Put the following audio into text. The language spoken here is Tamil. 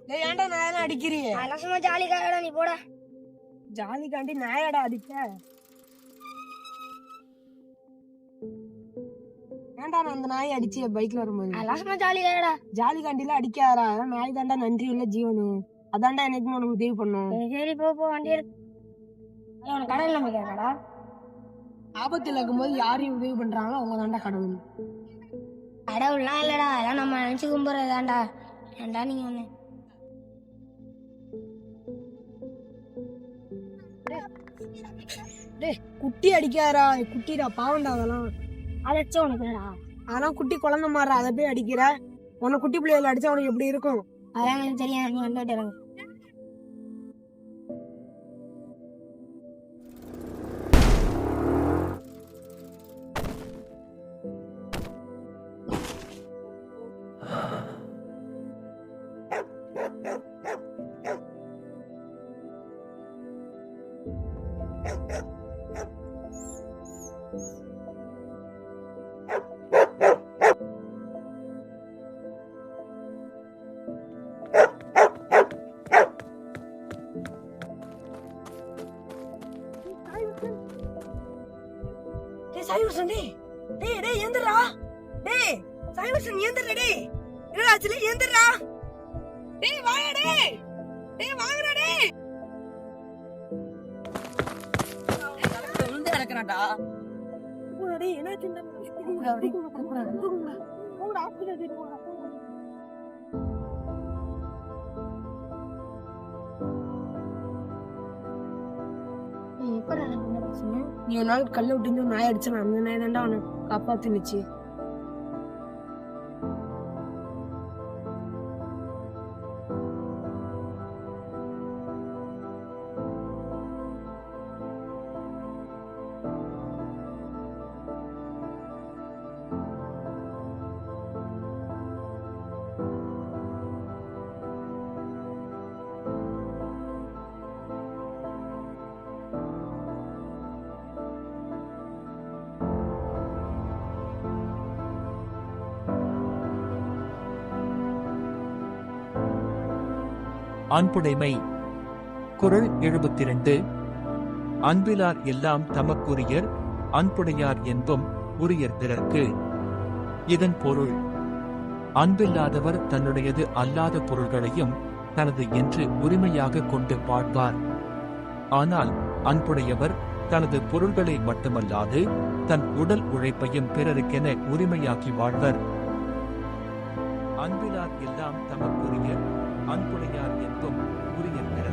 டேய் ஏன்டா நாயெல்லாம் அடிக்கிறீங்க? அதெல்லாம் சும்மா ஜாலிக்காகடா, நீ போடா. ஜாலிக்காண்டி நாயடா அடிக்க? ஏன்டா நான் அந்த நாயை அடிச்சு பைக்ல வரும்போது? அதெல்லாம் சும்மா ஜாலிக்காகடா. ஜாலிக்காண்டிலாம் அடிக்காதடா, அதெல்லாம் நாய் தாண்டா நன்றி உள்ள ஜீவனு. அதான்டா எனக்கு உனக்கு உதவி பண்ணும். சரி போ வண்டி இருக்கு. உனக்கு கடவுள் நம்பிக்கை இருக்காடா? ஆபத்துல இருக்கும்போது யாரையும் உதவி பண்றாங்களோ அவங்க தாண்டா கடவுள். கடவுள்லாம் இல்லடா, அதெல்லாம் நம்ம நினைச்சு கும்பிடுறதாண்டா. ஏன்டா நீங்க ஒண்ணு குட்டி அடிக்காரா? குட்டிடா, பாவண்டா அதெல்லாம். அழைச்சா உனக்கு அதெல்லாம் குட்டி குழந்தை மாறுற, அதை போய் அடிக்கிற. உன்னை குட்டி பிள்ளைகளை அடிச்சா உனக்கு எப்படி இருக்கும்? அதான் எனக்கு தெரியும், நீ வந்துட்டு இருங்க. சாய்வர்சன் டேய் ஏந்திரா. டேய் சாய்வர்சன் ஏந்திரா. டேய் என்னடா ஆச்சு? ஏந்திரா. டேய் வாடா. டேய் வாங்கடா. டேய் வந்து நடக்கறான்டா. டேய் என்னாச்சு? நீ ஒரு நாள் கல்ல விட்டு நாய் அடிச்சா அந்த நாய் தாண்டா அவனை காப்பாத்துனுச்சு. அன்புடைமை. குறள் 72. அன்பிலார் எல்லாம் தமக்குரியர், அன்புடையார் என்பும் உரியர் பிறர்க்கு. இதன் பொருள், அன்பில்லாதவர் தன்னுடையது அல்லாத பொருள்களையும் தனது என்று உரிமையாக கொண்டு வாழ்வார். ஆனால் அன்புடையவர் தனது பொருள்களை மட்டுமல்லாது தன் உடல் உழைப்பையும் பிறருக்கென உரிமையாக்கி வாழ்வர். அன்பிலார் எல்லாம் தமக்குரியர், அன்புடையார் என்பும் உரியர் பிறர்க்கு.